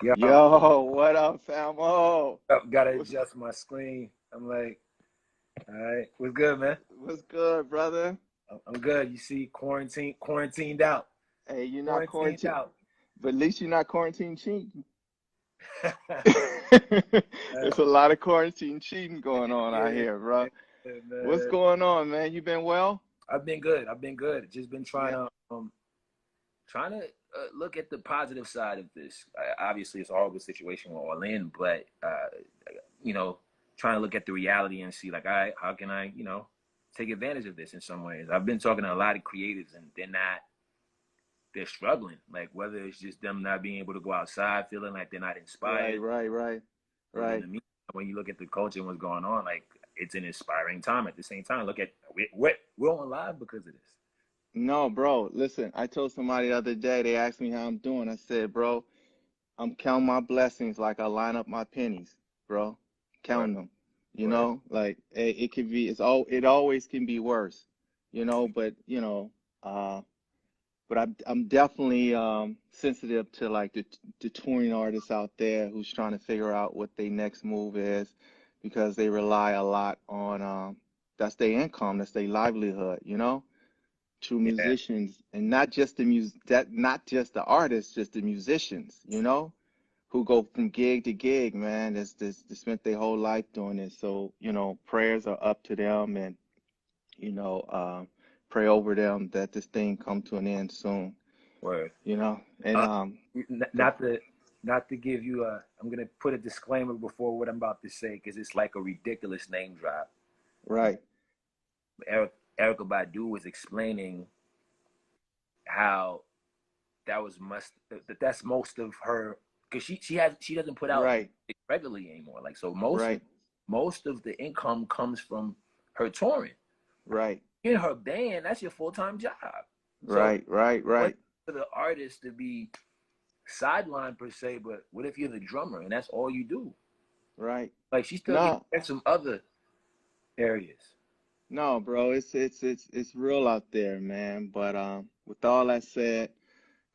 Yo, Yo, what up, famo? gotta What's adjust my screen. I'm like, all right, what's good, man? what's good, brother? I'm good. You see, quarantined out, Hey, you're not quarantined quarantined, out. but at least you're not quarantine cheating. Uh, There's a lot of quarantine cheating going on out yeah, here, yeah, bro. What's man. going on, man? You been well? I've been good. I've been good. Just been Yeah. trying to look at the positive side of this. Obviously, it's a horrible situation we're all in, but you know, trying to look at the reality and see like, all right, how can I, take advantage of this in some ways? I've been talking to a lot of creatives, and they're struggling. Like whether it's just them not being able to go outside, feeling like they're not Right, inspired. right, right, But in right. the meantime, when you look at the culture and what's going on, like it's an inspiring time. At the same time, look at we're on live because of this. No, bro, listen, I told somebody the other day, they asked me how I'm doing. I said, bro, I'm counting my blessings like I line up my pennies, bro. Word, Counting them. word. Like it could be it always can be worse, but uh but I'm definitely sensitive to like the touring artists out there who's trying to figure out what their next move is because they rely a lot on that's their income, that's their livelihood, true Yeah, musicians, and not just the not just the artists, just the musicians, who go from gig to gig, man. They spent their whole life doing this. So, prayers are up to them, and you know, uh, pray over them that this thing come to an end soon. word. And Uh, go, not to give you a. I'm gonna put a disclaimer before what I'm about to say because it's like a ridiculous name drop. right, Erica Badu was explaining how that's most of her because she doesn't put out right, regularly anymore. Like so, right, most of the income comes from her touring. right, In her band, that's your full time job. So right, right, what right, for the artist to be sidelined per se, but what if you're the drummer and that's all you do? right. Like she still gets No, some other areas. no, bro, it's real out there, man. But with all that said,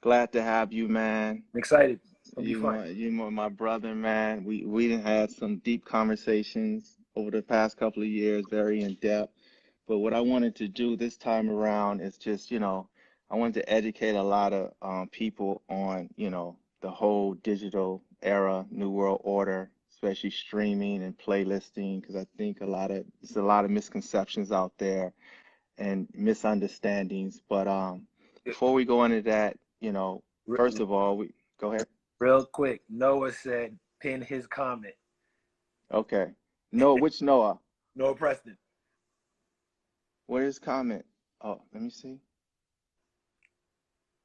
glad to have you, man. I'm excited. It'll be fun. You my brother, man. We done had some deep conversations over the past couple of years, very in depth. But what I wanted to do this time around is just, I wanted to educate a lot of people on, the whole digital era, new world order, especially streaming and playlisting, because I think there's a lot of misconceptions out there and misunderstandings. But before we go into that, first of all, we go ahead. Real quick, Noah said pin his comment. Okay. No, which Noah? Noah Preston. Where's his comment? Oh, let me see.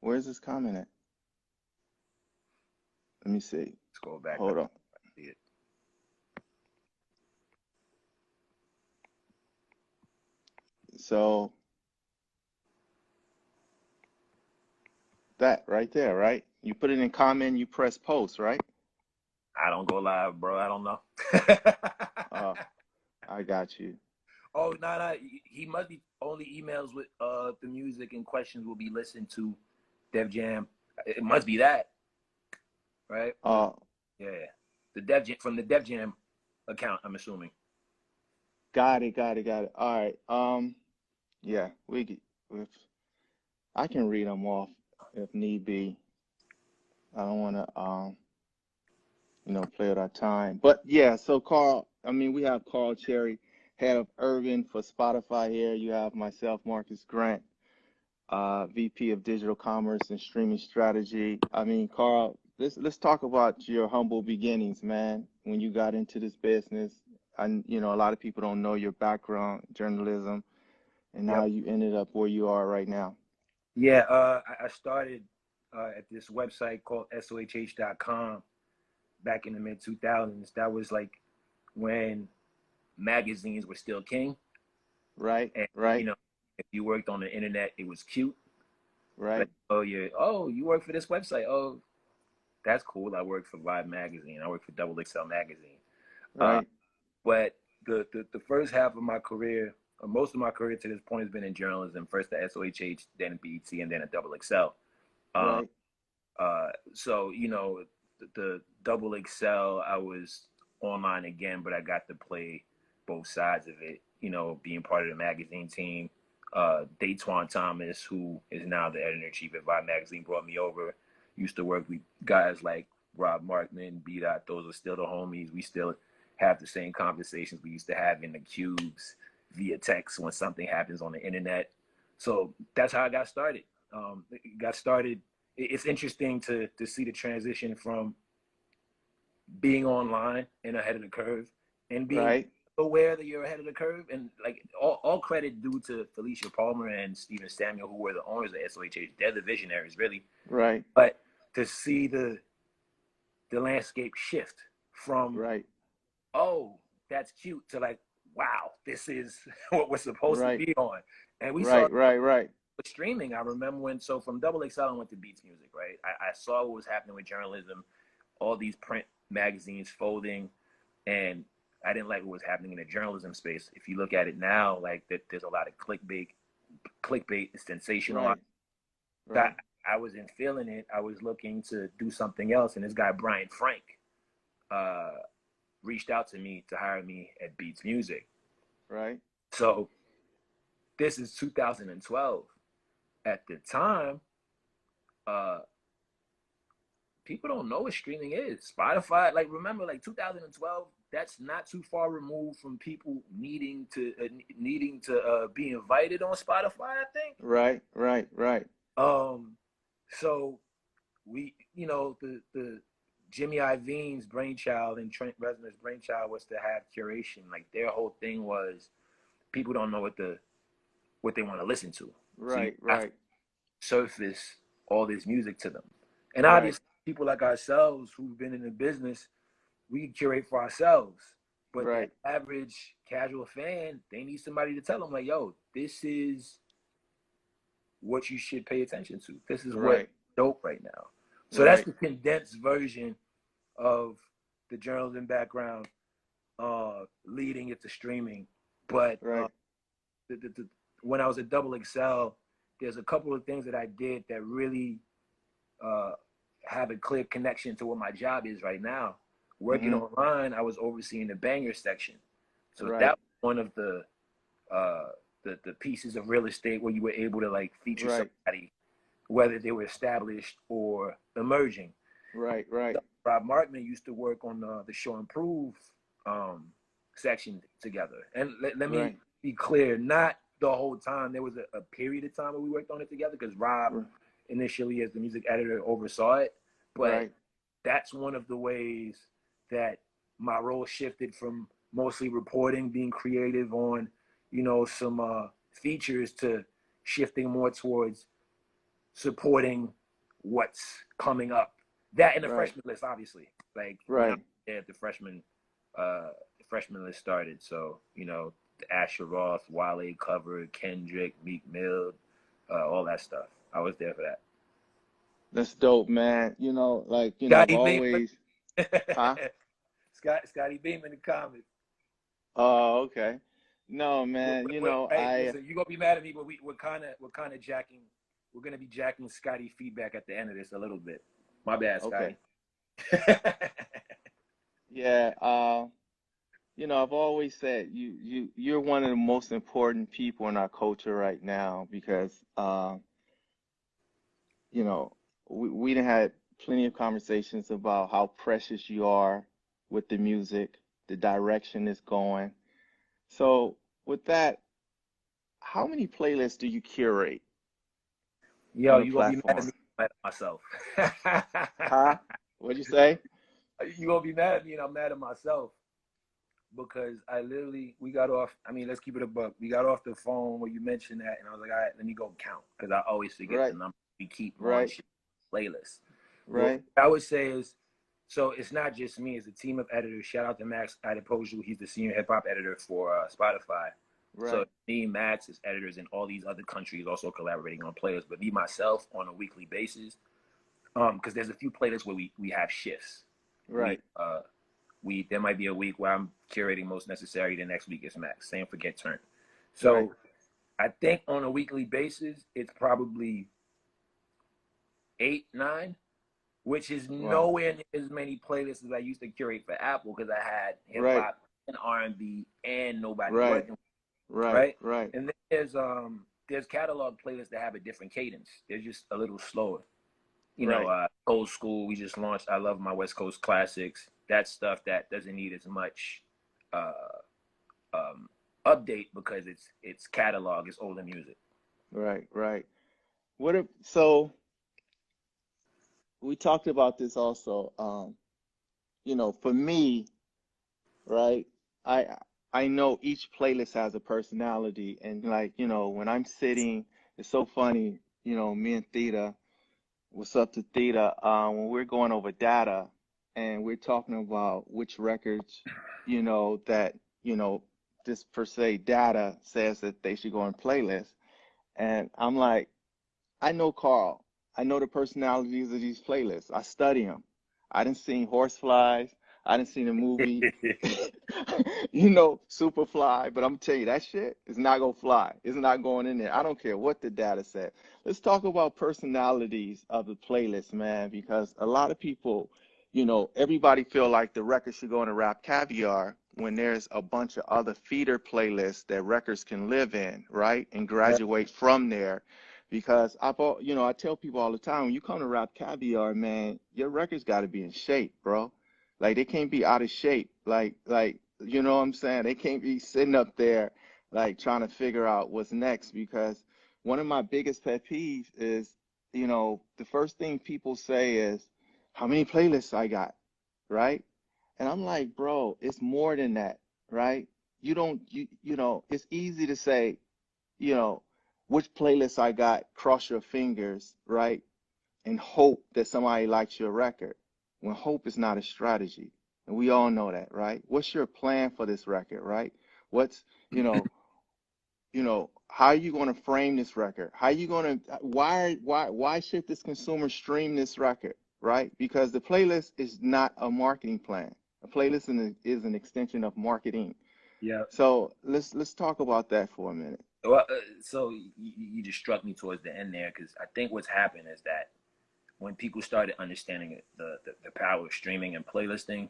Where's his comment at? Let me see. Scroll back up. Hold on. See it. So that right there, right? You put it in comment, you press post, right? I don't go live, bro. I don't know. Oh, I got you. Oh no, no. He must be only emails with the music and questions will be listened to Def Jam. It must be that, right? Oh, Yeah. The Def Jam from the Def Jam account, I'm assuming. got it, got it, got it. All right. Yeah, if I can read them off if need be. I don't want to play with our time. But yeah, so Carl, I mean, we have Carl Chery, head of Urban for Spotify here. You have myself, Marcus Grant, VP of Digital Commerce and Streaming Strategy. I mean, Carl, let's talk about your humble beginnings, man. When you got into this business, and a lot of people don't know your background, journalism, and how Yep. you ended up where you are right now. Yeah, I started at this website called sohh.com back in the mid 2000s. That was like when magazines were still king. Right, And, right, if you worked on the internet, it was cute. Like, right, you work for this website. Oh, that's cool. I work for Vibe Magazine. I work for Double XL Magazine. Uh, right, but the first half of my career, or most of my career to this point, has been in journalism. First at SOHH, then at BET, and then at Double XL. Um, right, so, the double XL, I was online again, but I got to play both sides of it. You know, being part of the magazine team. Daytwan Thomas, who is now the editor in chief at Vibe Magazine, brought me over. Used to work with guys like Rob Markman, B. Dot. Those are still the homies. We still have the same conversations we used to have in the cubes via text when something happens on the internet. So that's how I got started. Got started. It's interesting to see the transition from being online and ahead of the curve and being Right. aware that you're ahead of the curve. And like all credit due to Felicia Palmer and Stephen Samuel, who were the owners of SOHH. They're the visionaries, really. Right. But to see the landscape shift from, Right. oh, that's cute, to like, wow, this is what we're supposed to Right. be on. And we saw Right. Right. Right. streaming. I remember when, so from Double XL, I went to Beats Music, right? I saw what was happening with journalism, all these print magazines folding, and I didn't like what was happening in the journalism space. If you look at it now, like that, there's a lot of clickbait is sensational. Right. Right. I wasn't feeling it. I was looking to do something else, and this guy Brian Frank uh, reached out to me to hire me at Beats Music. Right. So this is 2012. At the time, uh, people don't know what streaming is. Spotify, like remember, like 2012, that's not too far removed from people needing to be invited on Spotify, I think. Right. Right. Right. So we, you know, the Jimmy Iovine's brainchild and Trent Reznor's brainchild was to have curation. Like their whole thing was people don't know what they want to listen to. So you Right. have to Right. surface all this music to them. And Right. obviously people like ourselves who've been in the business, we curate for ourselves. But the Right. average casual fan, they need somebody to tell them like, yo, this is what you should pay attention to. This is what's Right. dope right now. So that's Right. the condensed version of the journalism background leading it to streaming. But Right. when I was at Double XL, there's a couple of things that I did that really have a clear connection to what my job is right now. Working Mm-hmm. online, I was overseeing the banger section. So that Right. was one of uh, the pieces of real estate where you were able to like feature Right. somebody, whether they were established or emerging. Right. Right. Rob Markman used to work on the Show and Prove section together. And let me Right. be clear, not the whole time. There was a period of time where we worked on it together because Rob initially as the music editor oversaw it. But Right. that's one of the ways that my role shifted from mostly reporting, being creative on, you know, some features to shifting more towards supporting what's coming up. That and the Right. freshman list, obviously. Like when I Right. was there, the freshman list started. So, you know, the Asher Roth, Wale cover, Kendrick, Meek Mill, all that stuff. I was there for that. That's dope, man. I've Scotty Beam, always, huh? Scotty Beam in the comments. Oh, okay. No, man, Hey, listen, you gonna be mad at me, but we're kind of jacking. We're gonna be jacking Scotty feedback at the end of this a little bit. My bad, okay. Scotty. Yeah, I've always said you're one of the most important people in our culture right now because you know, we done had plenty of conversations about how precious you are with the music, the direction it's going. So with that, how many playlists do you curate Yo, on a you gonna be mad at platform? me? I'm mad at myself. Huh? What'd you say? You gonna be mad at me, and I'm mad at myself because we got off. I mean, let's keep it a buck. We got off the phone where you mentioned that, and I was like, all right, let me go count because I always forget the Right, number. We keep on right, playlists. Well, right, what I would say is, so it's not just me; it's a team of editors. Shout out to Max Adepoju. He's the senior hip hop editor for Spotify. So right, me, Max, is editors in all these other countries, also collaborating on players. But me myself on a weekly basis, because there's a few playlists where we have shifts. We right, there might be a week where I'm curating most necessary. The next week is Max. Same for Get Turned. right, So I think on a weekly basis, it's probably 8, 9. which is Wow. nowhere near as many playlists as I used to curate for Apple because I had hip Right. hop and R&B and nobody Right. working, Right. right? Right. And then there's catalog playlists that have a different cadence. They're just a little slower. Right. Old school. We just launched. I love my West Coast classics. That stuff that doesn't need as much uh, um, update because it's catalog. It's older music. Right. Right. What if so we talked about this also. For me, right? I I know each playlist has a personality, and like, when I'm sitting, it's so funny, me and Theta, what's up to Theta, when we're going over data and we're talking about which records, that, this per se data says that they should go on playlists. And I'm like, I know Carl. I know the personalities of these playlists. I study them. I didn't see Horseflies. I didn't see the movie, Superfly. But I'm tell you, that shit is not gonna fly. It's not going in there. I don't care what the data said. Let's talk about personalities of the playlist, man, because a lot of people, everybody feel like the record should go in a Rap Caviar when there's a bunch of other feeder playlists that records can live in, right? And graduate from there because I tell people all the time, when you come to Rap Caviar, man, your records got to be in shape, bro. Like they can't be out of shape. Like you know what I'm saying? They can't be sitting up there like trying to figure out what's next because one of my biggest pet peeves is, the first thing people say is how many playlists I got, right? And I'm like, bro, it's more than that, right? You don't it's easy to say, you know, which playlist I got, cross your fingers, right? And hope that somebody likes your record. When hope is not a strategy. And we all know that, right? What's your plan for this record, right? What's, you know, how are you going to frame this record? How are you going to why should this consumer stream this record, right? Because the playlist is not a marketing plan. A playlist is an extension of marketing. Yeah. So let's talk about that for a minute. Well, so you just struck me towards the end there because I think what's happened is that when people started understanding the power of streaming and playlisting,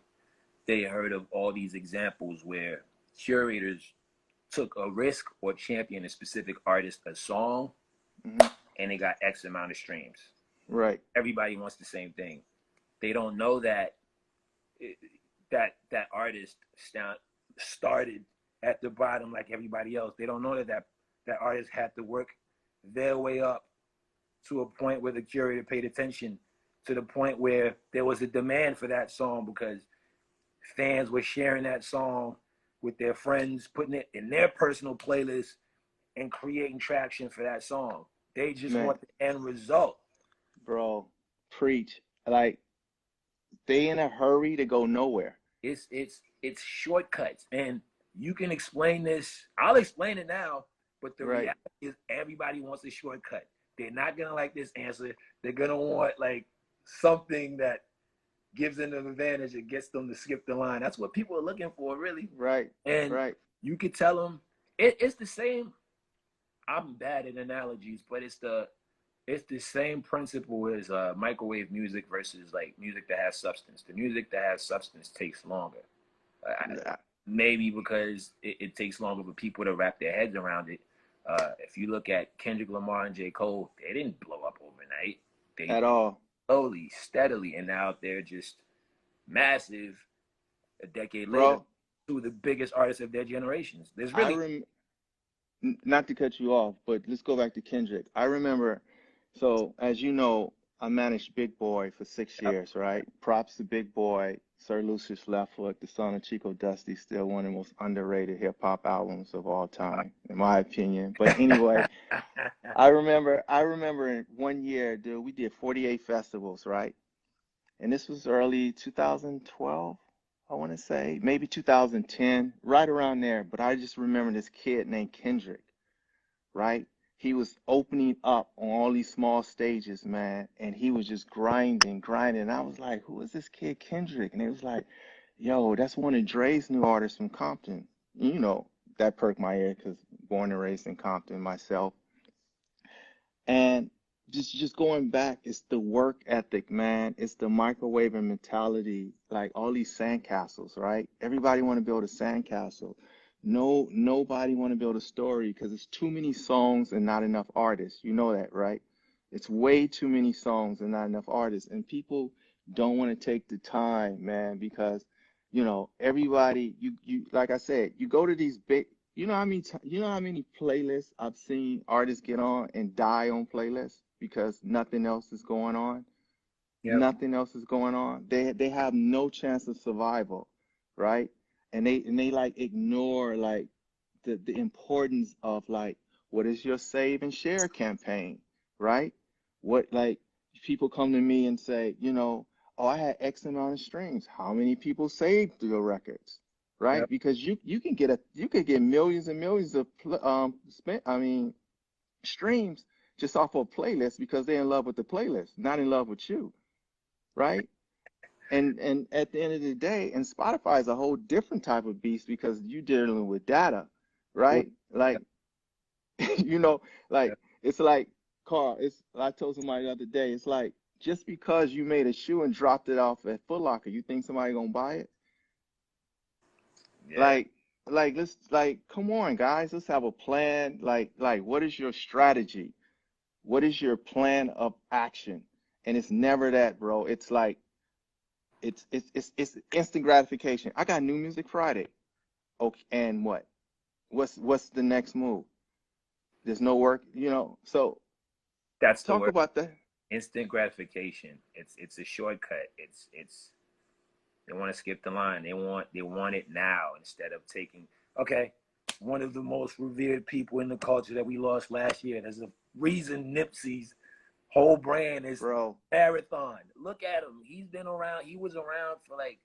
they heard of all these examples where curators took a risk or championed a specific artist a song Hmm. and they got X amount of streams. Right. Everybody wants the same thing. They don't know that that artist started at the bottom like everybody else. They don't know that artist had to work their way up to a point where the curator paid attention to the point where there was a demand for that song because fans were sharing that song with their friends, putting it in their personal playlist and creating traction for that song. They just Man, want the end result. bro, preach. Like they in a hurry to go nowhere. It's shortcuts, and you can explain this. I'll explain it now, but the Right. reality is everybody wants a shortcut. They're not gonna like this answer. They're gonna want like something that gives them an advantage and gets them to skip the line. That's what people are looking for, really. Right. And Right. you could tell them it's the same. I'm bad at analogies, but it's the same principle as microwave music versus like music that has substance. The music that has substance takes longer. Yeah. Maybe because it takes longer for people to wrap their heads around it. If you look at Kendrick Lamar and J. Cole, they didn't blow up overnight. They At all. slowly, steadily, and now they're just massive. A decade later, Bro, two of the biggest artists of their generations. There's I really rem not to cut you off, but let's go back to Kendrick. I remember, so as you know, I managed Big Boy for 6 years, right? Props to Big Boy, Sir Lucius Left Foot, the son of Chico Dusty, still one of the most underrated hip hop albums of all time, in my opinion. But anyway, I remember in one year, dude, we did 48 festivals, right? And this was early 2012, I want to say, maybe 2010, right around there. But I just remember this kid named Kendrick, right? He was opening up on all these small stages, man, and he was just grinding, grinding. And I was like, who is this kid Kendrick? And it was like, yo, that's one of Dre's new artists from Compton. That perked my ear because born and raised in Compton myself. And just going back, it's the work ethic, man. It's the microwaving mentality, like all these sandcastles, right? Everybody want to build a sandcastle. No, nobody want to build a story because it's too many songs and not enough artists. You know that, right? It's way too many songs and not enough artists, and people don't want to take the time, man, because everybody, like I said, you go to these big, you know how many playlists I've seen artists get on and die on playlists because nothing else is going on. Yep. Nothing else is going on. They have no chance of survival, right? And they like ignore like the importance of like what is your save and share campaign, right? What like people come to me and say, oh, I had X amount of streams. How many people saved your records, right? Yep. Because you could get millions and millions of spent streams just off of a playlist because they're in love with the playlist, not in love with you, right? And at the end of the day, and Spotify is a whole different type of beast because you're dealing with data, Cool. right? Like, Yep. you know, like Yep. it's like car. It's I told somebody the other day, it's like just because you made a shoe and dropped it off at Foot Locker, you think somebody gonna buy it? Yeah. Like, let's like come on, guys, let's have a plan. Like what is your strategy? What is your plan of action? And it's never that, bro. It's like it's instant gratification. I got new music Friday. Okay, and what? What's the next move? There's no work. So That's the talk word. about that, Instant gratification. It's a shortcut. It's they want to skip the line. They want it now instead of taking. Okay, one of the most revered people in the culture that we lost last year. There's a reason Nipsey's whole brand is bro. marathon. Look at him. He's been around. He was around for like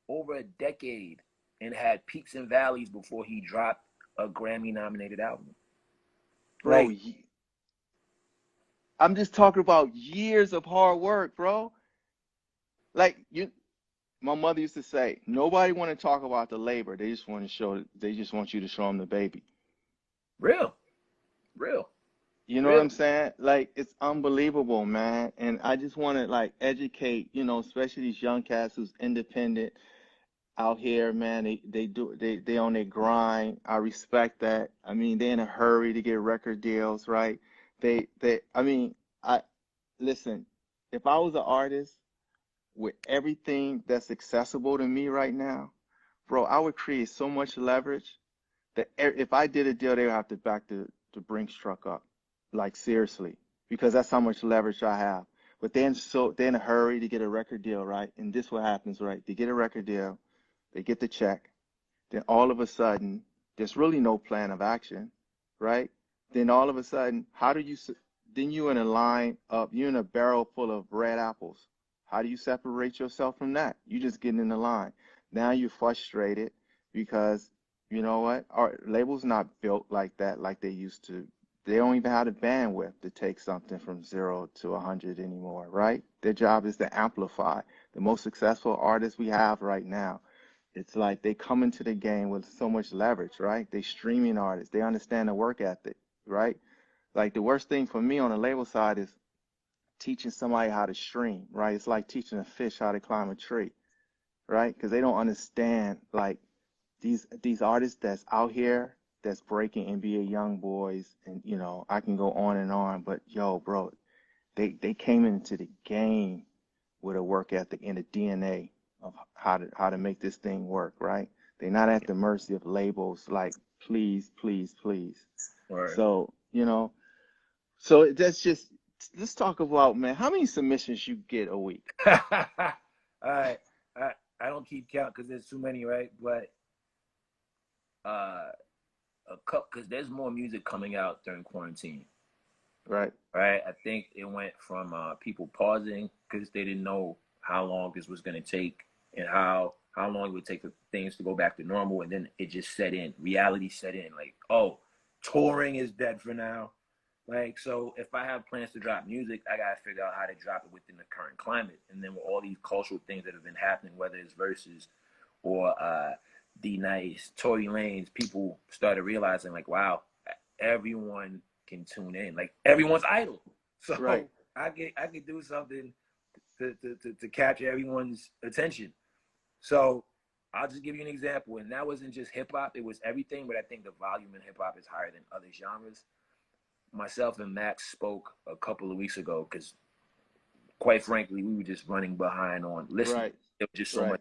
over a decade and had peaks and valleys before he dropped a Grammy nominated album. Bro, Like, I'm just talking about years of hard work, bro. Like my mother used to say, nobody want to talk about the labor. They just want you to show them the baby. real, real, You know what real. I'm saying? Like it's unbelievable, man. And I just want to like educate, especially these young cats who's independent out here, man. They on their grind. I respect that. I mean, they're in a hurry to get record deals, right? I mean, I listen. If I was an artist with everything that's accessible to me right now, bro, I would create so much leverage that if I did a deal, they would have to back the Brinks truck up, like seriously, because that's how much leverage I have. But then so they're in a hurry to get a record deal, right? And this what happens, right? They get a record deal, they get the check, then all of a sudden there's really no plan of action, right? Then all of a sudden, then you in a line of you're in a barrel full of red apples. How do you separate yourself from that? You just get in the line. Now you're frustrated because you know what? Our labels not built like that like they used to. They don't even have the bandwidth to take something from 0 to 100 anymore, right? Their job is to amplify. The most successful artists we have right now, it's like they come into the game with so much leverage, right? They streaming artists. They understand the work ethic, right? Like the worst thing for me on the label side is teaching somebody how to stream, right? It's like teaching a fish how to climb a tree, right? Because they don't understand like these artists that's out here that's breaking NBA young boys, and I can go on, but yo, bro, they came into the game with a work ethic and a DNA of how to make this thing work, right? They're not at the mercy of labels like please, please, please. Or So, that's just let's talk about, man, how many submissions you get a week? all right, I don't keep count because there's too many, right? But uh, a couple because there's more music coming out during quarantine, Right, right? I think it went from people pausing because they didn't know how long this was going to take and how long it would take for things to go back to normal, and then it just set in. Reality set in, like, oh, touring is dead for now. Like, so if I have plans to drop music, I gotta figure out how to drop it within the current climate. And then with all these cultural things that have been happening, whether it's verses or D Nice, Tory Lanez, people started realizing like, wow, everyone can tune in. Like everyone's idle. Right. So I could do something to capture everyone's attention. So I'll just give you an example, and that wasn't just hip hop; it was everything. But I think the volume in hip hop is higher than other genres. Myself and Max spoke a couple of weeks ago because, quite frankly, we were just running behind on listening. Right. There was just so much. Right.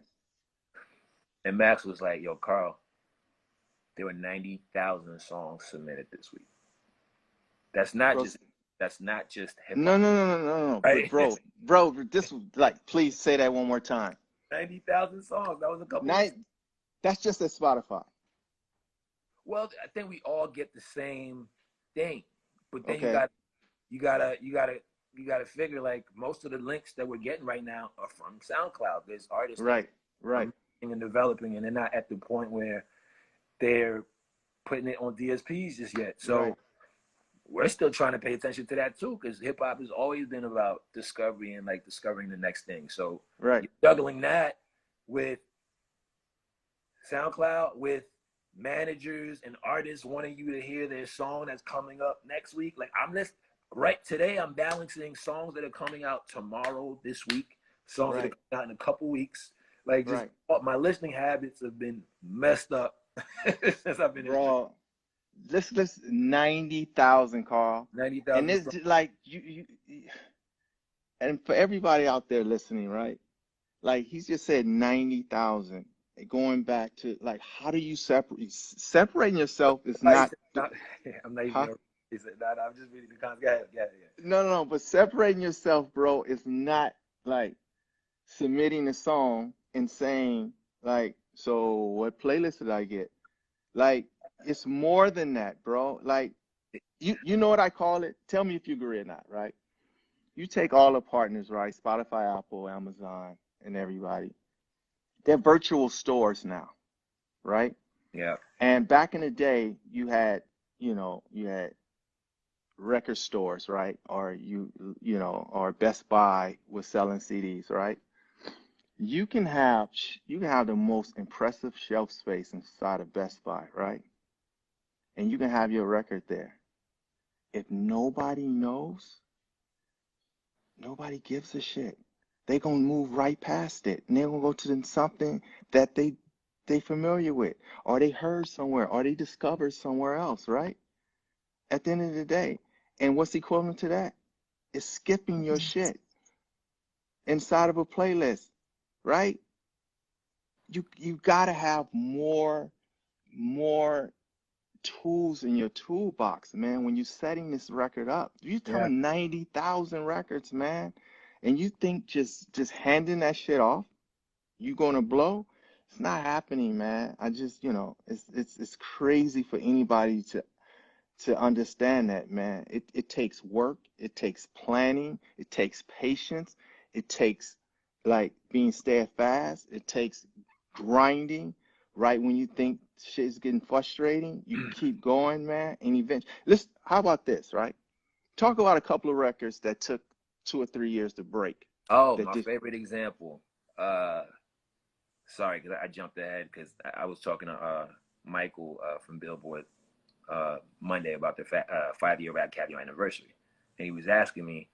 And Max was like, "Yo, Carl, there were 90,000 songs submitted this week. That's not Bro, just that's not just hip no, hop, no, no, no, no, no. But right? bro, this like, please say that one more time. 90,000 songs. That was a couple weeks. Night, that's just at Spotify. Well, I think we all get the same thing, but then Okay. you gotta you gotta you gotta figure like most of the links that we're getting right now are from SoundCloud. There's artists that Right. are Right. making and developing, and they're not at the point where they're putting it on DSPs just yet. Right. So we're still trying to pay attention to that too, because hip hop has always been about discovery and like discovering the next thing. So Right. you're juggling that with SoundCloud, with managers and artists wanting you to hear their song that's coming up next week. Like I'm just right today, I'm balancing songs that are coming out tomorrow, this week, songs that are Right. coming out in a couple weeks. Like just Right. my listening habits have been messed up since I've been in the Bro, let's 90,000, Carl. And 90,000 this songs. like and for everybody out there listening, right? Like he's just said 90,000. Going back to like, how do you separating yourself is not, I'm not even huh? gonna say that. I'm just reading the comments. Go ahead. Yeah, yeah. No, no, no, but separating yourself, bro, is not like submitting a song and saying like, so what playlist did I get? Like, it's more than that, bro. Like, you know what I call it? Tell me if you agree or not, right? You take all the partners, right? Spotify, Apple, Amazon, and everybody. They're virtual stores now, right? Yeah. And back in the day, you had record stores, right? Or or Best Buy was selling CDs, right? You can have the most impressive shelf space inside of Best Buy, right? And you can have your record there. If nobody knows, nobody gives a shit. They gonna move right past it, and they're gonna go to something that they familiar with, or they heard somewhere, or they discovered somewhere else, right? At the end of the day, and what's equivalent to that? Is skipping your shit inside of a playlist, right? You gotta have more tools in your toolbox, man, when you're setting this record up. You're Yeah. talking 90,000 records, man. And you think just handing that shit off, you gonna blow? It's not happening, man. I just, it's crazy for anybody to understand that, man. It takes work, it takes planning, it takes patience, it takes like being steadfast, it takes grinding, right? When you think shit's getting frustrating, you keep going, man, and eventually how about this, right? Talk about a couple of records that took 2 or 3 years to break. Oh, That my just favorite example. Uh, Sorry, because I jumped ahead because I was talking to Michael from Billboard Monday about the 5-year Rap Caviar anniversary, and he was asking me,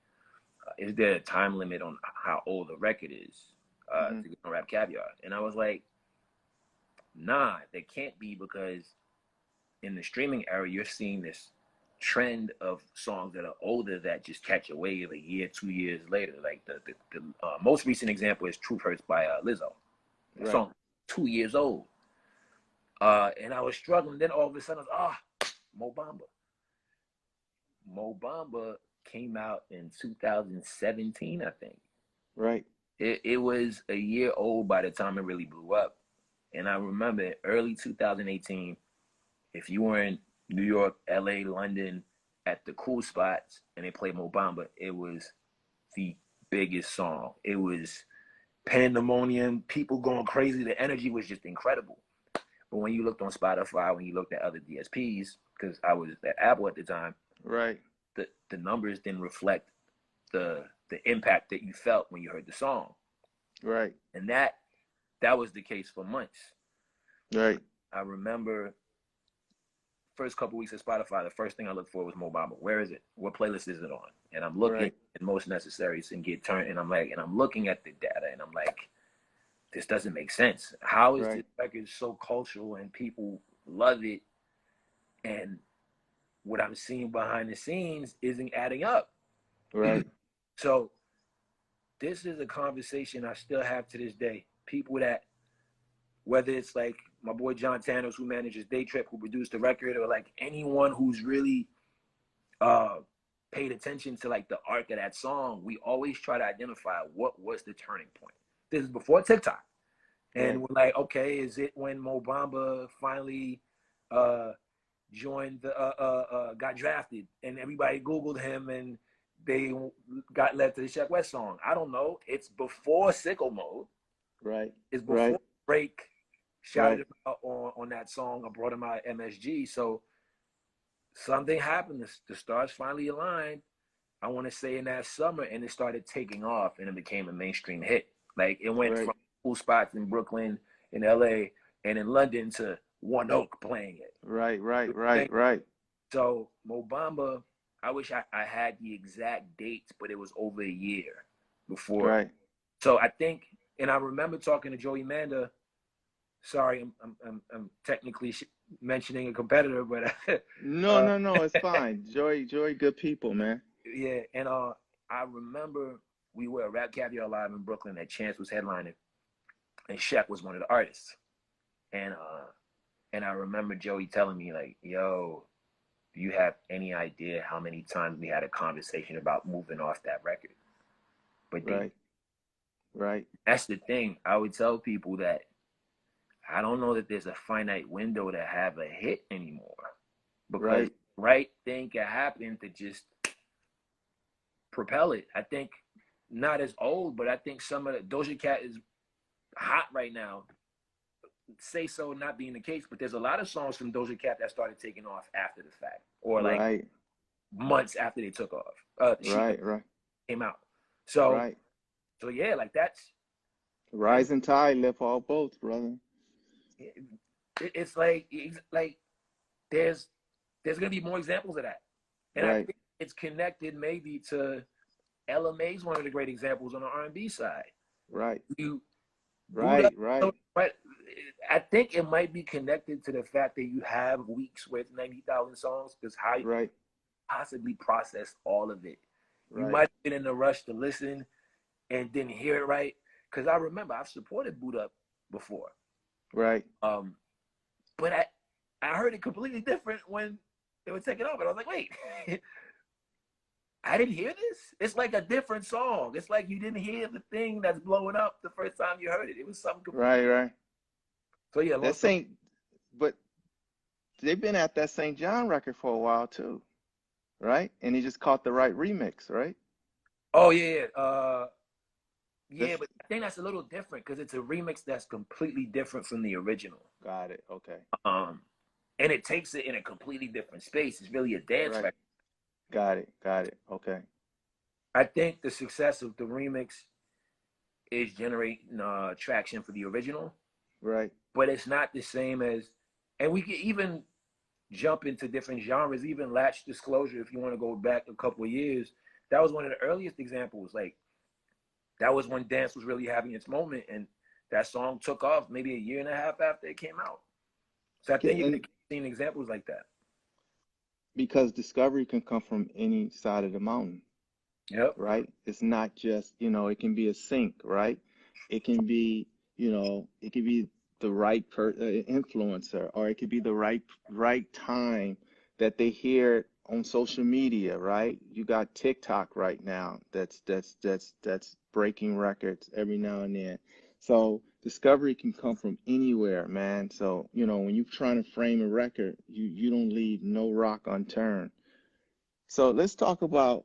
"Is there a time limit on how old a record is mhm, to get on Rap Caviar?" And I was like, "Nah, there can't be because in the streaming era, you're seeing this trend of songs that are older that just catch a wave a year, 2 years later. Like the most recent example is Truth Hurts by Lizzo. That right, song 2 years old. And I was struggling. Then all of a sudden, I was, Mo Bamba. Mo Bamba came out in 2017, I think. right, It was a year old by the time it really blew up. And I remember early 2018, if you were in New York, LA, London, at the cool spots and they played Mo Bamba, it was the biggest song. It was pandemonium, people going crazy. The energy was just incredible. But when you looked on Spotify, when you looked at other DSPs, because I was at Apple at the time, right, the numbers didn't reflect the impact that you felt when you heard the song. right, And that was the case for months. right, I remember first couple weeks of Spotify, the first thing I looked for was Mo Bamba. Where is it? What playlist is it on? And I'm looking Right. at most necessaries and get turned, and I'm like, and I'm looking at the data, and I'm like, this doesn't make sense. How is this Right. record so cultural and people love it, and what I'm seeing behind the scenes isn't adding up? Right. So this is a conversation I still have to this day. People that, whether it's like my boy John Tanner, who manages Day Trip, who produced the record, or like anyone who's really uh paid attention to like the arc of that song, we always try to identify what was the turning point. This is before TikTok. And Right. we're like, okay, is it when Mo Bamba finally uh joined the got drafted and everybody Googled him and they got led to the Sheck West song? I don't know. It's before Sicko Mode. Right. It's Right. before Drake shouted Right. him out on that song. I brought him out at MSG. So something happened. The stars finally aligned. I want to say in that summer, and it started taking off, and it became a mainstream hit. Like it went Right. from cool spots in Brooklyn, in LA, and in London to One Oak playing Right. Right. it. Right. Right. So Mo Bamba, I wish I had the exact dates, but it was over a year before. Right. So I think, and I remember talking to Joey Manda. Sorry, I'm technically mentioning a competitor, but No, uh, no, no, it's fine. Joy, good people, man. yeah, and I remember we were at Rap Caviar Live in Brooklyn that Chance was headlining, and Shep was one of the artists, and and I remember Joey telling me like, "Yo, do you have any idea how many times we had a conversation about moving off that record?" But they, Right. Right. that's the thing. I would tell people that I don't know that there's a finite window to have a hit anymore because Right. the right thing can happen to just propel it. I think not as old, but I think some of the Doja Cat is hot right now. Say so not being the case, but there's a lot of songs from Doja Cat that started taking off after the fact, or like Right. months after they took off. She Right. Right. came out. So Right. so yeah, like that's and Rising tide lift all boats, brother. it's like there's there's gonna be more examples of that, and I Right. think it's connected maybe to Ella May's one of the great examples on the R&B side. Right. You boot up, Right. Right. but I think it might be connected to the fact that you have weeks with 90,000 songs, because how you Right. possibly process all of it. You might Right. have been in a rush to listen and didn't hear it right. Because I remember I've supported Boot Up before, Right. um, but I heard it completely different when they were taking over. And I was like, wait, I didn't hear this. It's like a different song. It's like you didn't hear the thing that's blowing up the first time you heard it. It was something completely. Right. Right. So yeah, long That story. Saint, but they've been at that St. John record for a while too, right? And he just caught the right remix, right? Oh yeah, yeah, That's but I think that's a little different because it's a remix that's completely different from the original. got it. Okay. Um, and it takes it in a completely different space. It's really a dance Right. record. Got it. Got it. Okay. I think the success of the remix is generating traction for the original, Right. but it's not the same as. And we can even jump into different genres, even Latch Disclosure. If you want to go back a couple of years, that was one of the earliest examples. Like that was when dance was really having its moment, and that song took off maybe a year and a half after it came out. So I think you're gonna And keep seeing examples like that. because discovery can come from any side of the mountain, Yep. right? It's not just, it can be a sync, right? It can be, it could be the right influencer, or it could be the right time that they hear it on social media, right? You got TikTok right now that's breaking records every now and then. So discovery can come from anywhere, man. So, when you're trying to frame a record, you don't leave no rock unturned. So let's talk about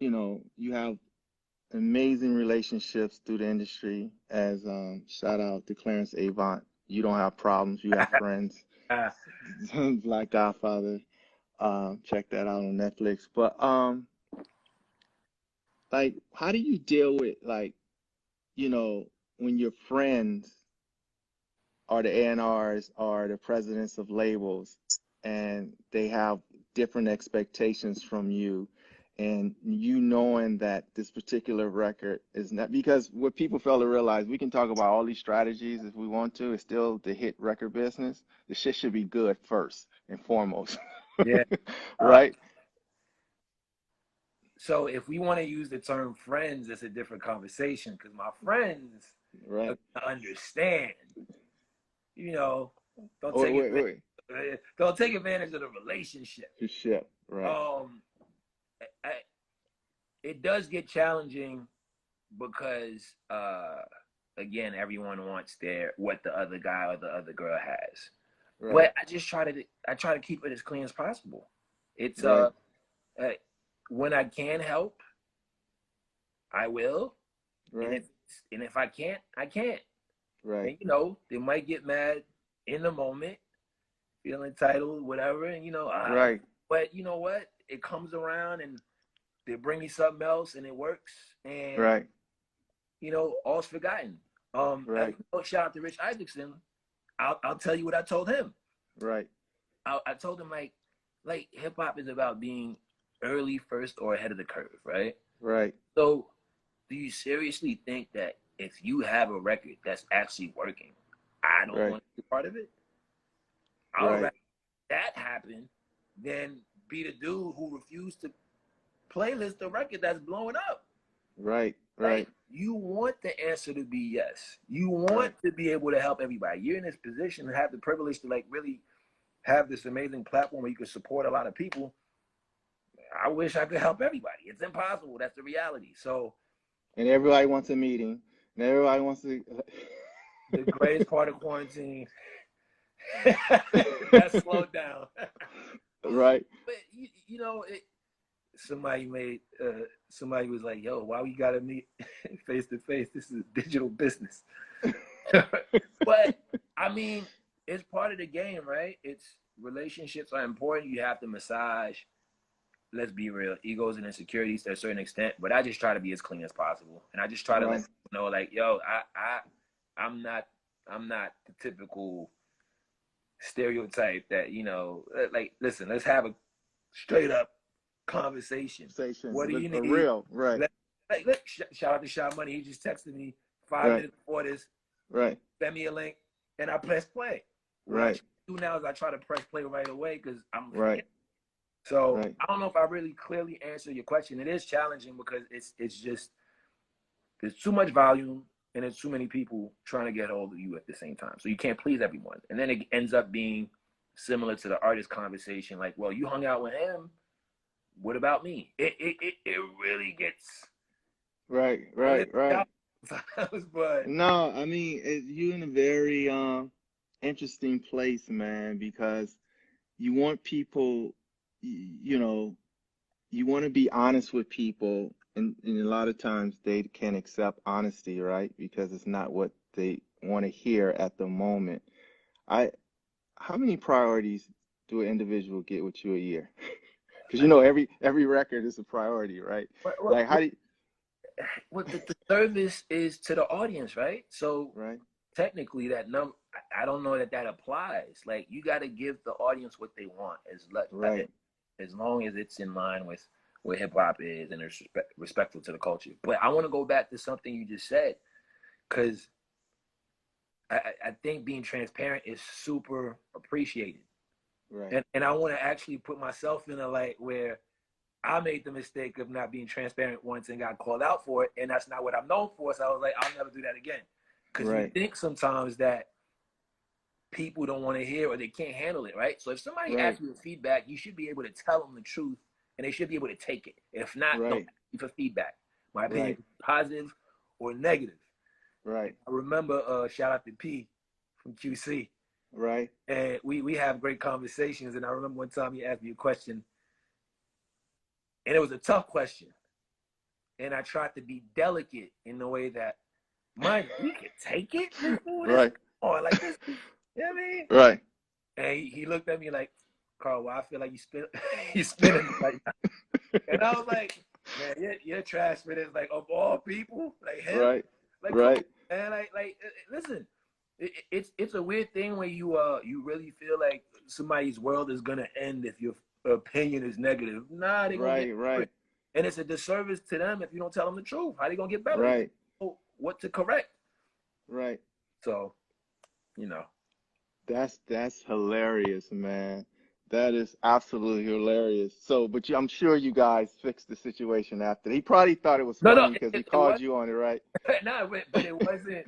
you have amazing relationships through the industry, as shout out to Clarence Avant. You don't have problems, you have friends. Ah, Black Godfather. Check that out on Netflix. But like, how do you deal with, like, when your friends are the A&Rs or the presidents of labels, and they have different expectations from you, and you knowing that this particular record is not, because what people fail to realize, we can talk about all these strategies if we want to, it's still the hit record business. The shit should be good first and foremost. Yeah. Uh, Right? so if we want to use the term friends, it's a different conversation because my friends are Right. gonna understand, you know, don't Oh, take wait, advantage, wait. don't take advantage of the relationship. The ship. Right. Um, I, it does get challenging because again, everyone wants their what the other guy or the other girl has. Right. But I try to keep it as clean as possible. It's Right. uh when I can help, I will, and Right. if I can't, I can't. Right. And you know, they might get mad in the moment, feel entitled, whatever, and you know, Right. but you know what? It comes around and they bring me something else and it works, and Right. you know, all's forgotten. Right. Shout out to Rich Isaacson. I'll tell you what I told him. Right. I told him like hip hop is about being early, first, or ahead of the curve, right? Right. So, do you seriously think that if you have a record that's actually working, I don't Right. want to be part of it? I'll Right. rather that happen than be the dude who refused to playlist the record that's blowing up. Right. Right? Right. You want the answer to be yes. You want Right. to be able to help everybody. You're in this position to have the privilege to like really have this amazing platform where you can support a lot of people. I wish I could help everybody. It's impossible. That's the reality. So And everybody wants a meeting, and everybody wants to. the greatest part of quarantine that slowed down. Right. But you know, somebody was like, "Yo, why we gotta meet face to face? This is digital business." But I mean, it's part of the game, right? It's relationships are important. You have to massage. Let's be real, egos and insecurities to a certain extent. But I just try to be as clean as possible, and I just try to let Right. people know, like, yo, I'm not, I'm not the typical stereotype that like, listen, let's have a straight up conversation. Conversation. What do you A need? real. Right. Like, shout out to Sean Money. He just texted me five Right. minutes before this. Right. Send me a link, and I press play. What I Right. try to do now is I try to press play right away because I'm Right. forgetting. So Right. I don't know if I really clearly answered your question. It is challenging because it's just there's too much volume and there's too many people trying to get hold of you at the same time. So you can't please everyone, and then it ends up being similar to the artist conversation. Like, well, you hung out with him. What about me? It really gets Right. a Right. little Right. sometimes, but No, I mean, you in a very interesting place, man, because you want people, you know, you want to be honest with people, and a lot of times they can't accept honesty, right? Because it's not what they want to hear at the moment. I, how many priorities do an individual get with you a year? Because I mean, every record is a priority, right? what, Like how do you, the service is to the audience, right? So right, technically, that number, I don't know that applies. Like, you got to give the audience what they want, right, as long as it's in line with where hip hop is and it's respectful to the culture. But I want to go back to something you just said because I think being transparent is super appreciated, right, and I want to actually put myself in a light where I made the mistake of not being transparent once and got called out for it, and that's not what I'm known for. So I was like, I'll never do that again. Because you right, think sometimes that people don't want to hear or they can't handle it, right? So if somebody right, asks you for feedback, you should be able to tell them the truth and they should be able to take it. If not, don't right, ask me for feedback. My opinion right, is positive or negative. right, I remember shout out to P from QC. right, And we have great conversations. And I remember one time he asked me a question, and it was a tough question. And I tried to be delicate in the way that, mind you, can take it, this dude is right, on like this. You know what I mean? right. And he looked at me like, Carl, well, I feel like you spinning me right now. And I was like, man, you're trash for this. Like, of all people, like him, Right, like, come on, right, man. Like, listen. it's a weird thing where you really feel like somebody's world is gonna end if your opinion is negative. Nah, they're gonna get Right, better. right, And it's a disservice to them if you don't tell them the truth. How they gonna get better? They right, know what to correct. right. So you know. That's hilarious, man. That is absolutely hilarious. So, but I'm sure you guys fixed the situation after. He probably thought it was No, no, funny because he it called was you on it, right? no, but it wasn't.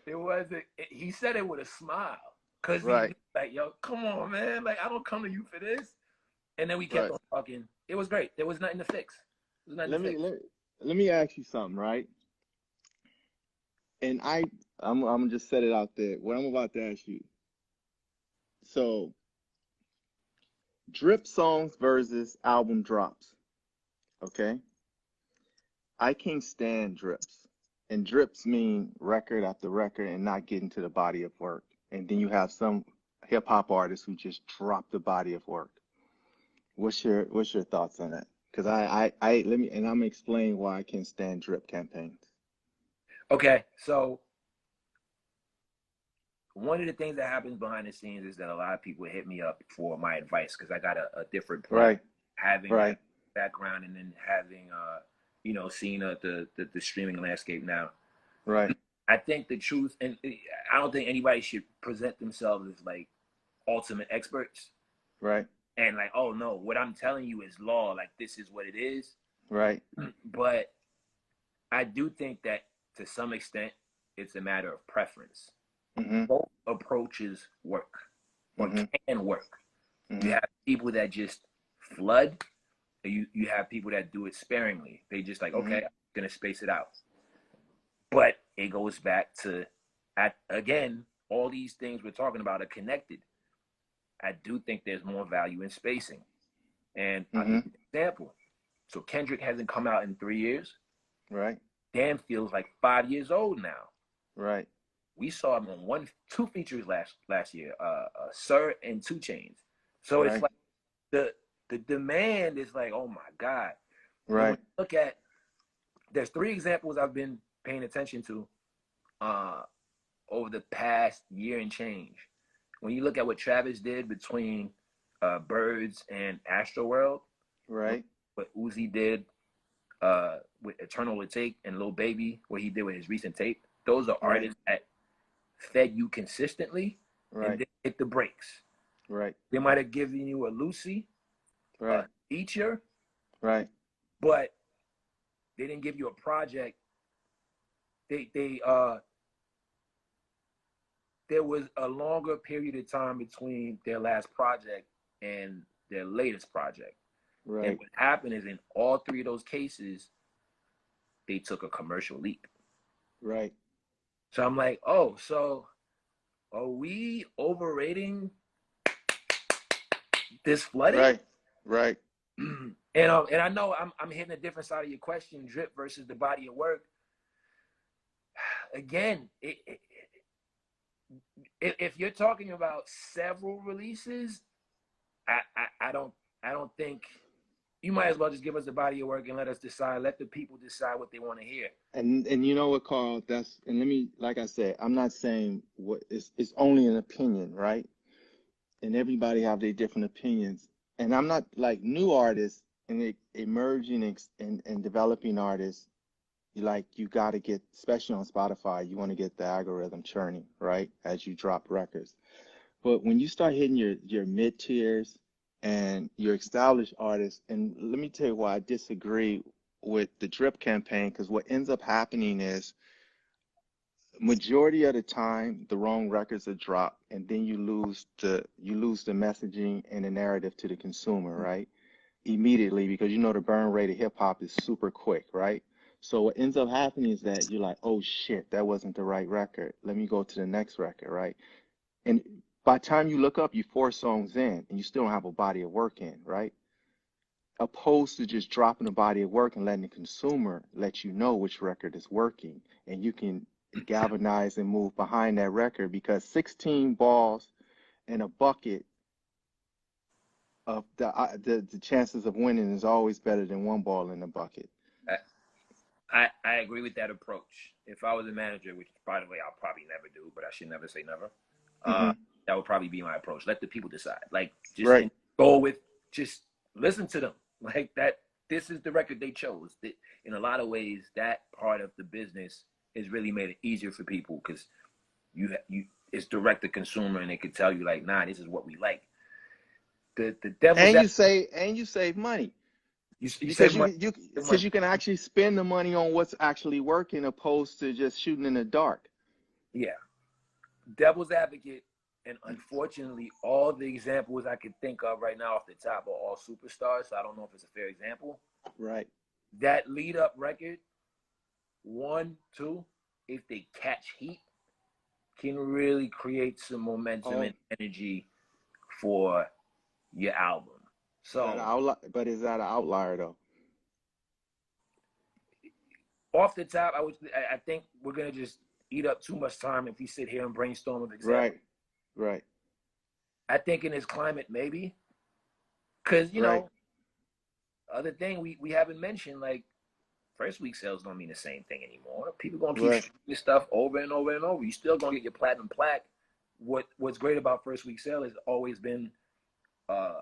It wasn't. He said it with a smile because he knew, Right, like, yo, come on, man. Like, I don't come to you for this. And then we kept right. on talking. It was great. There was nothing to fix. There was nothing to Let me fix. let, let me ask you something, right? And I'm gonna just set it out there. What I'm about to ask you. So, drip songs versus album drops. Okay, I can't stand drips, and drips mean record after record and not getting to the body of work. And then you have some hip hop artists who just drop the body of work. What's your thoughts on that? Because I let me and I'm gonna explain why I can't stand drip campaigns. Okay, so one of the things that happens behind the scenes is that a lot of people hit me up for my advice because I got a different point. Right, Having right, that background and then having seeing the streaming landscape now. right, I think the truth, and I don't think anybody should present themselves as like ultimate experts right, and like, oh no, what I'm telling you is law. Like this is what it is. right. But I do think that to some extent, it's a matter of preference. Mm-hmm. Both approaches work or Mm-hmm. can work. You Mm-hmm. have people that just flood. You have people that do it sparingly. They just like, okay, Mm-hmm. I'm gonna space it out. But it goes back to, at again, all these things we're talking about are connected. I do think there's more value in spacing. And I'll Mm-hmm. give you an example. So Kendrick hasn't come out in 3 years. Right, Dan feels like 5 years old now. right, We saw him on two features last year, Sir and Two Chains. So it's right, like the demand is like, oh my God. And when right, you look at, there's three examples I've been paying attention to uh, over the past year and change. When you look at what Travis did between Birds and Astroworld, right, what Uzi did with Eternal Will Take and Lil Baby, what he did with his recent tape, those are right, artists that fed you consistently and right, then hit the brakes. right, They might have given you a Lucy, a right, feature, right, but they didn't give you a project. They there was a longer period of time between their last project and their latest project. And right. what happened is in all three of those cases, they took a commercial leap. Right. So I'm like, oh, so are we overrating this flooding? Right. Right. And I know I'm hitting a different side of your question, drip versus the body of work. Again, if you're talking about several releases, I don't think you might as well just give us the body of work and let us decide. Let the people decide what they want to hear. And you know what, Carl, that's and let me like I said, I'm not saying what it's only an opinion, right? And everybody have their different opinions. And I'm not like new artists and emerging and developing artists, you got to get, especially on Spotify, you want to get the algorithm churning, right? As you drop records. But when you start hitting your mid tiers and your established artists, and let me tell you why I disagree with the drip campaign, because what ends up happening is majority of the time the wrong records are dropped, and then you lose the messaging and the narrative to the consumer, right? Immediately, because the burn rate of hip hop is super quick, right? So what ends up happening is that you're like, oh shit, that wasn't the right record. Let me go to the next record, right? And by the time you look up, you 4 songs in and you still don't have a body of work in, right? Opposed to just dropping a body of work and letting the consumer let you know which record is working. And you can galvanize and move behind that record, because 16 balls in a bucket of the chances of winning is always better than one ball in the bucket. I agree with that approach. if I was a manager, which by the way I'll probably never do, but I should never say never. Uh, Hmm. that would probably be my approach. Let the people decide. Like just Right. go with, just listen to them. Like that. This is the record they chose. In a lot of ways, that part of the business has really made it easier for people because you it's direct to consumer and they could tell you like, nah, this is what we like. The devil's that And you save money you save because money, save money. you can actually spend the money on what's actually working opposed to just shooting in the dark. Yeah, devil's advocate, and unfortunately, all the examples I can think of right now off the top are all superstars. So I don't know if it's a fair example. Right. That lead up record, one, two, if they catch heat, can really create some momentum Oh, and energy for your album. is that an So outlier? But is that an outlier though? off the top, I think we're gonna just eat up too much time if we sit here and brainstorm of examples. Right. Right. I think in this climate, maybe, because Right. other thing we haven't mentioned, like first week sales don't mean the same thing anymore. People gonna keep Right. streaming this stuff over and over and over. You still gonna get your platinum plaque. What's great about first week sale has always been uh,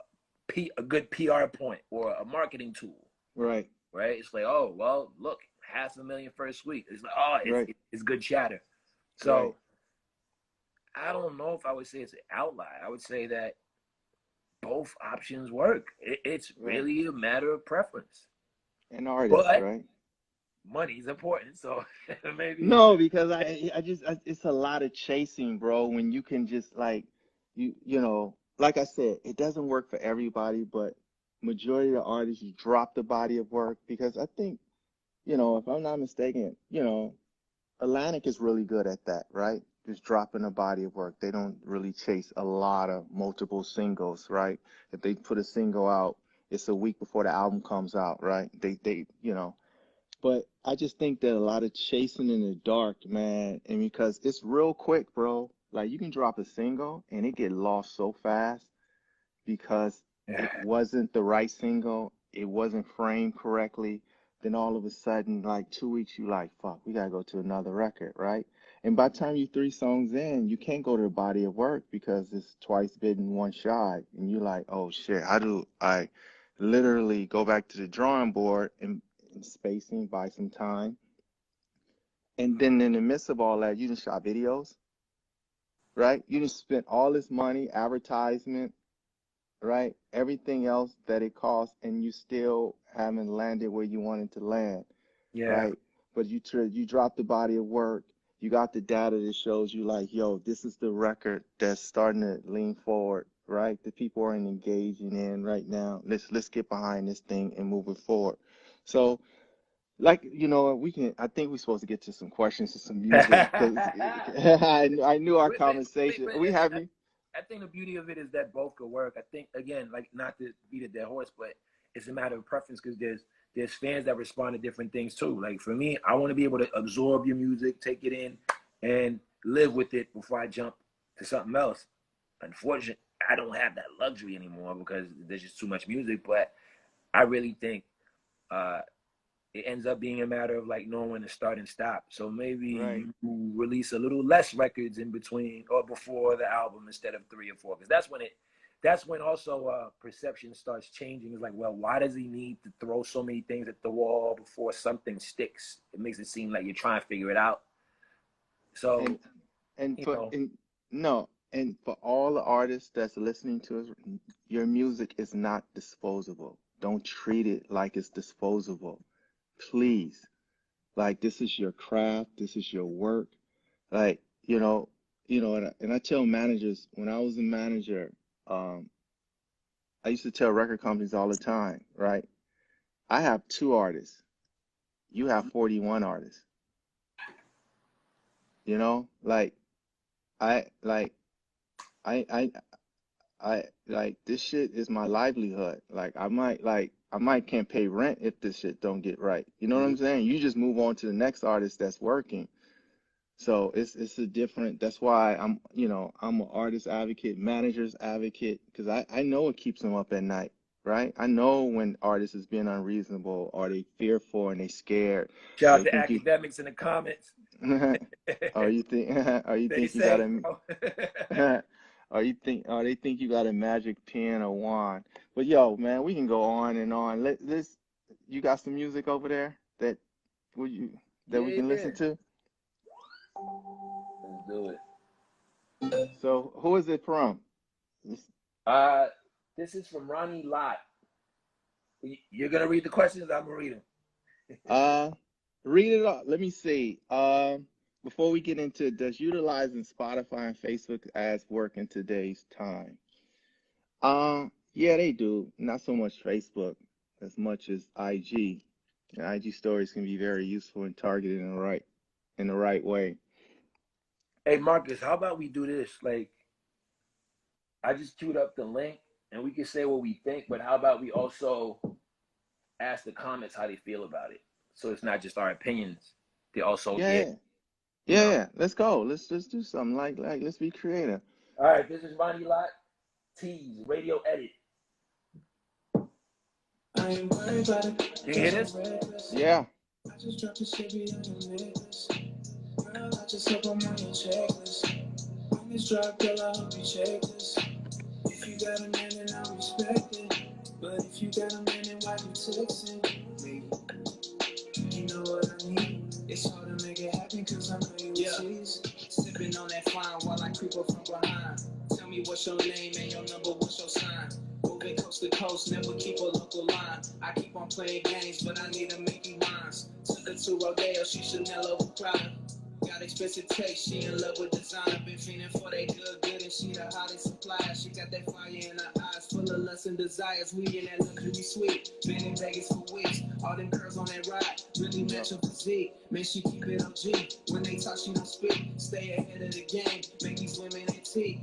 a good PR point or a marketing tool, Right. right? It's like, oh well, look, 500,000 first week. It's like, oh, Right. it's good chatter. Right. So I don't know if I would say it's an outlier. I would say that both options work. It's Right. really a matter of preference. An artist, But right? money is important, so maybe. No, because it's a lot of chasing, bro. When you can just like, like I said, it doesn't work for everybody, but majority of the artists, you drop the body of work because I think, if I'm not mistaken, Atlantic is really good at that, right? Just dropping a body of work. They don't really chase a lot of multiple singles, right? If they put a single out, it's a week before the album comes out, right? But I just think that a lot of chasing in the dark, man, and because it's real quick, bro. Like you can drop a single and it get lost so fast because it Yeah. wasn't the right single, it wasn't framed correctly. Then all of a sudden, like 2 weeks, you like, fuck, we gotta go to another record, right? And by the time you 3 songs in, you can't go to the body of work because it's twice bitten, once shy. And you're like, oh shit, how do I literally go back to the drawing board and spacing, buy some time? And then in the midst of all that, you just shot videos, right? You just spent all this money, advertisement, right? Everything else that it costs, and you still haven't landed where you wanted to land, Yeah. right? But you drop the body of work. You got the data that shows you like, yo, this is the record that's starting to lean forward, right? The people are engaging in right now. Let's get behind this thing and move it forward. So, like, we can. I think we're supposed to get to some questions to some music because I knew our conversation. We have me. I think the beauty of it is that both could work. I think again, like not to beat a dead horse, but it's a matter of preference because there's fans that respond to different things too. Like for me, I want to be able to absorb your music, take it in, and live with it before I jump to something else. Unfortunately, I don't have that luxury anymore because there's just too much music. But I really think uh, it ends up being a matter of like knowing when to start and stop. So maybe Right. you release a little less records in between or before the album instead of three or four, because that's when also perception starts changing. It's like, well, why does he need to throw so many things at the wall before something sticks? It makes it seem like you're trying to figure it out. And So, and you for know, and no, and for all the artists that's listening to us, your music is not disposable. Don't treat it like it's disposable. Please. Like this is your craft, this is your work. Like, and I tell managers when I was a manager, um, I used to tell record companies all the time, right? I have 2 artists. You have 41 artists. Like I like I like this shit is my livelihood. Like I might can't pay rent if this shit don't get right. You know what I'm saying? You just move on to the next artist that's working. So it's a different. That's why I'm an artist advocate, manager's advocate, because I know it keeps them up at night, right? I know when artists is being unreasonable or they fearful and they scared, shout or out they to think you. academics in the comments. Or you think or you They think you got say, a bro. or they think you got a magic pen or wand. But yo, man, we can go on and on. Let's you got some music over there that will you that we Yeah, can yeah. listen to? Let's do it. So who is it from? This- Uh, this is from Ronnie Lott. You're gonna read the questions. I'm gonna read them. Uh, read it up. Let me see. Before we get into does utilizing Spotify and Facebook ads work in today's time? Yeah, they do. Not so much Facebook as much as IG. And IG stories can be very useful and targeted in the right way. Hey, Marcus, how about we do this? Like, I just queued up the link, and we can say what we think. But how about we also ask the comments how they feel about it? So it's not just our opinions. They also Yeah, get, yeah, you yeah, know. yeah. Let's go. Let's do something let's be creative. All right, this is Ronnie Lott. Tease radio edit. I ain't worried about it. You hear this? Yeah. I just dropped a Chery on your necklace. Girl, I just hope I'm on your checklist. When this drop, girl, I hope you check this. If you got a man, then I respect it. But if you got a man, then why you texting me? You know what I mean? It's hard to make it happen cause I know you overseas. Sipping on that fine while I creep up from behind. Tell me what's your name and your number, what's your sign? Moving coast to coast, never keep a local line. I keep on playing games, but I need to make you mine. Took her to Rodeo, she Chanel over Prada. Got expensive taste, she in love with designer. Been fiending for that good, and she the hottest supplier. She got that fire in her eyes, full of lust and desires. We in that luxury suite, been in Vegas for weeks. All them girls on that ride, really match her physique. Man, she keep it OG. When they talk, she don't speak. Stay ahead of the game, make these women antique.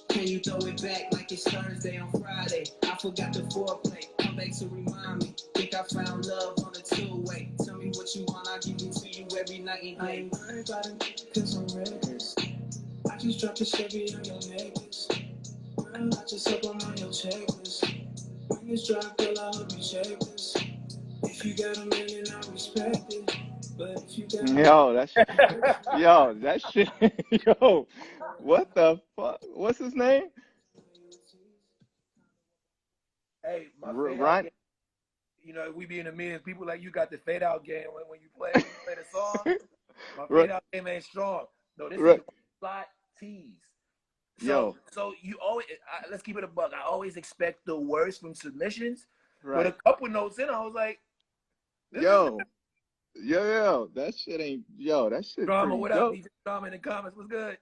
Can you throw it back like it's Thursday on Friday? I forgot the foreplay. Come back to remind me. Think I found love on a two-way. Tell me what you want, I'll give it to you every night and day. I ain't worried about it, cause I'm reckless. I just dropped a Chery on your necklace. Girl, I just hope I'm on your checklist. When this drop, girl, I hope you check this. If you got a million, I respect it. But if you got Yo, yo, that shit yo, what the fuck? What's his name? Hey, my fade out Ryan? game. You know, we be in the meetings. People like you got the fade out game when you play the song. My Right, fade out game ain't strong. No, this is right. slot tease. So Yo, so you always let's keep it a buck. I always expect the worst from submissions, but a right. couple notes in, I was like, this is Yo, yo, that shit ain't yo, that shit drama. pretty What up, dope. DJ Drama in the comments? What's good?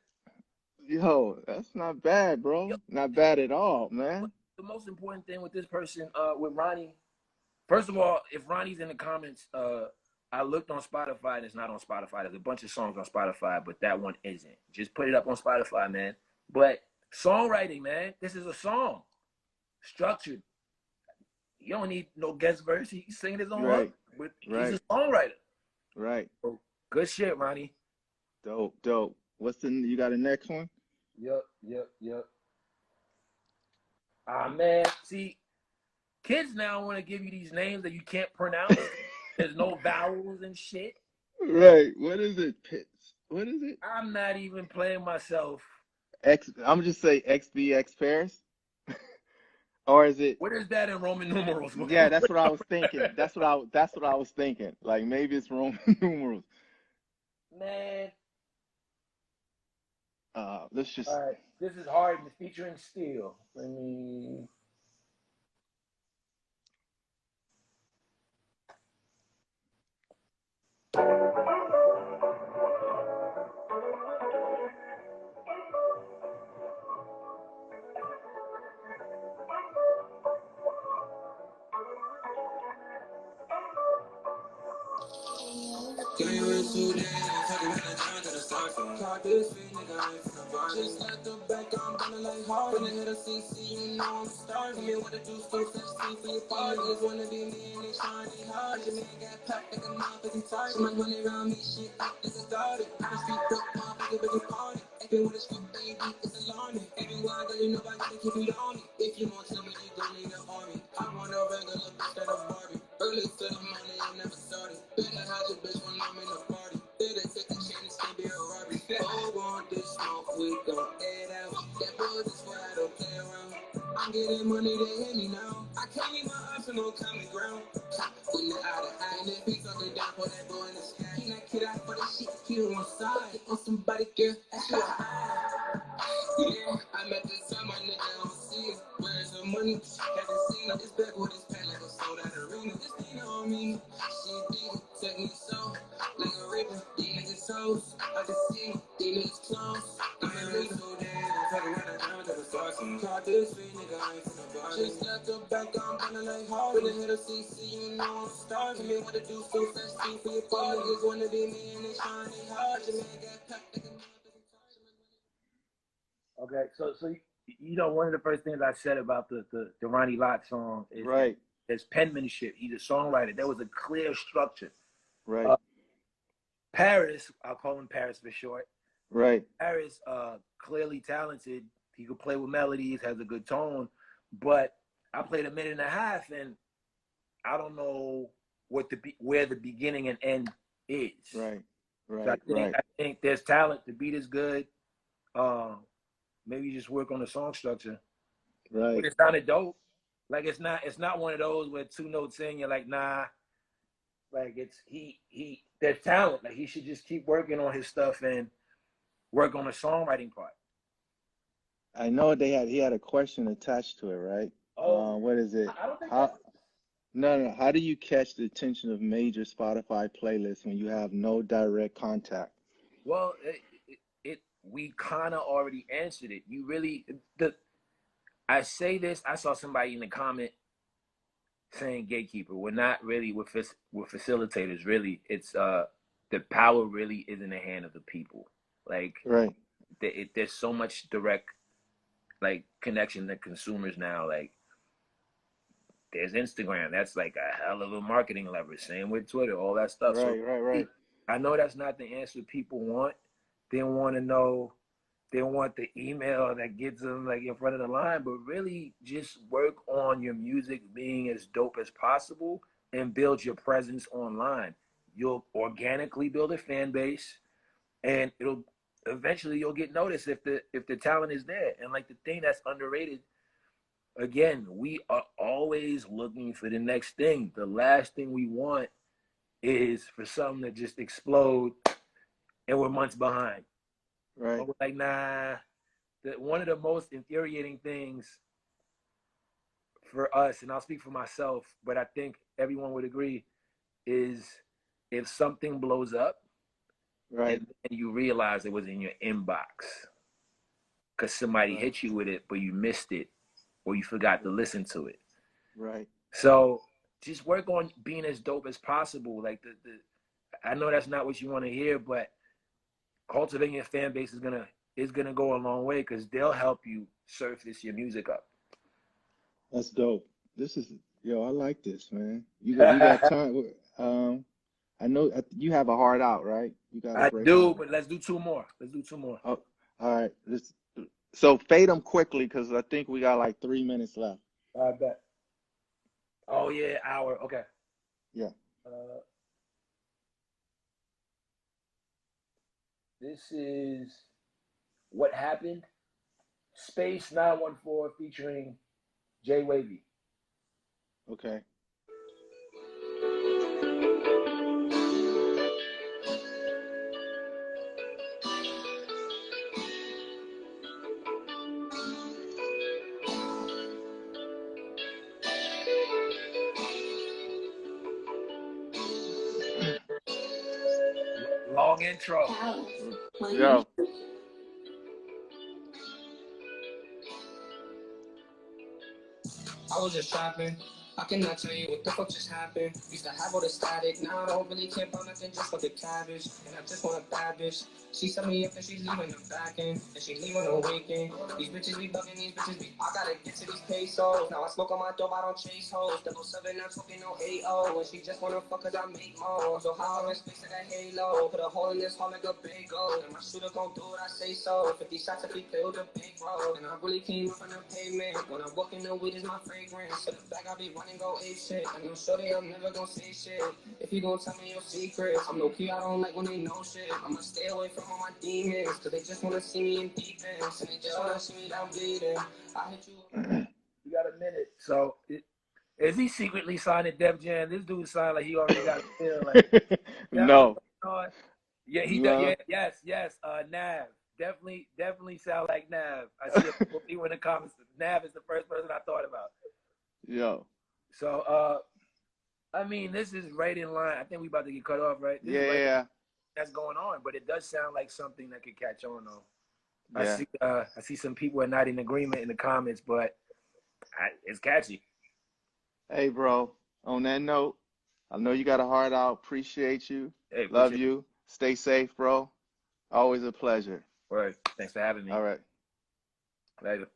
Yo, that's not bad, Yo, bro. Not bad at all, man. the most important thing with this person, with Ronnie. First of all, if Ronnie's in the comments, I looked on Spotify and it's not on Spotify. There's a bunch of songs on Spotify, but that one isn't. Just put it up on Spotify, man. But songwriting, man, this is a song, structured. You don't need no guest verse. He's singing his own hook, Right, but he's a right, songwriter. right. So, good shit, Ronnie. Dope, dope. What's the you got a next one? Yep, yep, yep. Ah, man. See, kids now want to give you these names that you can't pronounce. There's no vowels and shit. Right. What is it? Pits. What is it? I'm not even playing myself. I'm just say XBX pairs. Or is it What is that in Roman numerals? yeah, that's what I was thinking. That's what I was thinking. Like maybe it's Roman numerals. Man, Let's just all right. This is hard featuring Steel. Let me. Can you wait 2 days? Fucking had a time to the start from. Caught this feet, nigga, I ain't finna bar. Just let the back, I'm gonna like hard. When I hit a CC, you know I'm starving. Tell me what to do, stay fresh, see for your party. Niggas wanna be me and they trying they hard. Your man got packed like a motherfucking target. So much money around me, shit, like this is garden. I just feet up, motherfucker, but you party. Acting with a street baby, it's alarming. Everywhere I go, you know I gotta keep it on me. If you want to me, you gon' need an army. I want a regular bitch that a Barbie. Early to the morning, I'm never starting. Better hide your bitch when I'm in the party. Did it take we gon' head out. That boy just where I don't play around. I'm getting money, they hit me now. I can't leave my option on common ground. When they're out of eye, and that beat something down for that boy in the sky. He not kid out for that shit, he on one side. On somebody, girl, that's your high. Yeah, I met this time, my nigga, I'm see it. Where's the money? Haven't seen it. It's back with his pen like a sold out arena. This thing on me, she did it, take me so. Like a river, these niggas toes. I just see it, these niggas close. I'm in the so dead, I'm talking right now to the stars. Caught this free nigga, I ain't from the bar. Just got the back, I'm running like hard. With the head of CC, you know I'm starving. Tell me what to do, so fast, see for your ball. Niggas wanna be me and they trying they hard. Your man got packed like a motherfucking Okay, so you know one of the first things I said about the Ronnie Lott song is Right, his penmanship. He's a songwriter. There was a clear structure. right, Paris, I'll call him Paris for short. right. Paris, clearly talented. He could play with melodies, has a good tone. But I played a minute and a half, and I don't know where the beginning and end is. Right, So right. I think there's talent. The beat is good. Maybe you just work on the song structure. Right. But it sounded dope. Like it's not one of those where two notes in, you're like, nah. Like it's there's talent. Like he should just keep working on his stuff and work on the songwriting part. I know he had a question attached to it, right? Oh, What is it? I don't think How no. How do you catch the attention of major Spotify playlists when you have no direct contact? well, we kind of already answered it. You really I say this. I saw somebody in the comment saying gatekeeper. We're not really we're facilitators. Really, it's the power really is in the hand of the people. Like Right, there's so much direct like connection to consumers now. Like there's Instagram. That's like a hell of a marketing lever. Same with Twitter, all that stuff. So right. I know that's not the answer people want. They want to know. They want the email that gets them like in front of the line, but really just work on your music being as dope as possible and build your presence online. You'll organically build a fan base, and it'll eventually you'll get noticed if the talent is there. And like the thing that's underrated, again, we are always looking for the next thing. The last thing we want is for something to just explode and we're months behind. Right. But we're like, nah. One of the most infuriating things for us, and I'll speak for myself, but I think everyone would agree, is if something blows up Right, and you realize it was in your inbox because somebody right, hit you with it, but you missed it or you forgot to listen to it. right. So just work on being as dope as possible. Like I know that's not what you want to hear, but cultivating your fan base is gonna go a long way because they'll help you surface your music up. That's dope. I like this, man. You got time. I know you have a heart out, right? You got a I great do, heart. but let's do two more. Let's do two more. Oh, all right. So fade them quickly because I think we got like 3 minutes left. I bet. Oh yeah, hour. Okay. Yeah. This is What Happened. Space 914 featuring Jay Wavy. Okay. Long intro. Yo. I was just shopping. I cannot tell you what the fuck just happened. Used to have all the static. Now I don't really care about nothing, just for the cabbage. And I just want a bad bitch. She set me up and she's leaving the back end. And she leaving the weekend. These bitches be bugging, these bitches be. I gotta get to these pesos. Now I smoke on my dope, I don't chase hoes. 007, I'm smoking no AO. And she just wanna fuck cause I make more. So how I'm in space like a halo. Put a hole in this hole like a big goal. And my shooter gon' do what I say so. 50 shots if he play with a big bro. And I really came up on the pavement. When I walk in the weed is my fragrance. So the back I be running. and go ape shit. And I'm sure they I'm never gonna say shit. If you gonna tell me your secrets, I'm low key, I don't like when they know shit. I'ma stay away from all my demons, cause they just wanna see me in defense. And they just wanna see me down bleeding. I hit you. You got a minute. So, is he secretly signing Def Jam? This dude sound like he already got a deal. Like, that what's No, going on? Yeah, he does. no, Yeah, yes. Nav. Definitely sound like Nav. I see a couple people in the comments. Nav is the first person I thought about. yo, So, I mean, this is right in line. I think we about to get cut off, right? This is right yeah, that's going on, but it does sound like something that could catch on though. yeah. I see some people are not in agreement in the comments, but it's catchy. Hey, bro, on that note, I know you got a heart out. Appreciate you. Hey, Love appreciate you. Stay safe, bro. Always a pleasure. it. Word. Thanks for having me. All right. Later.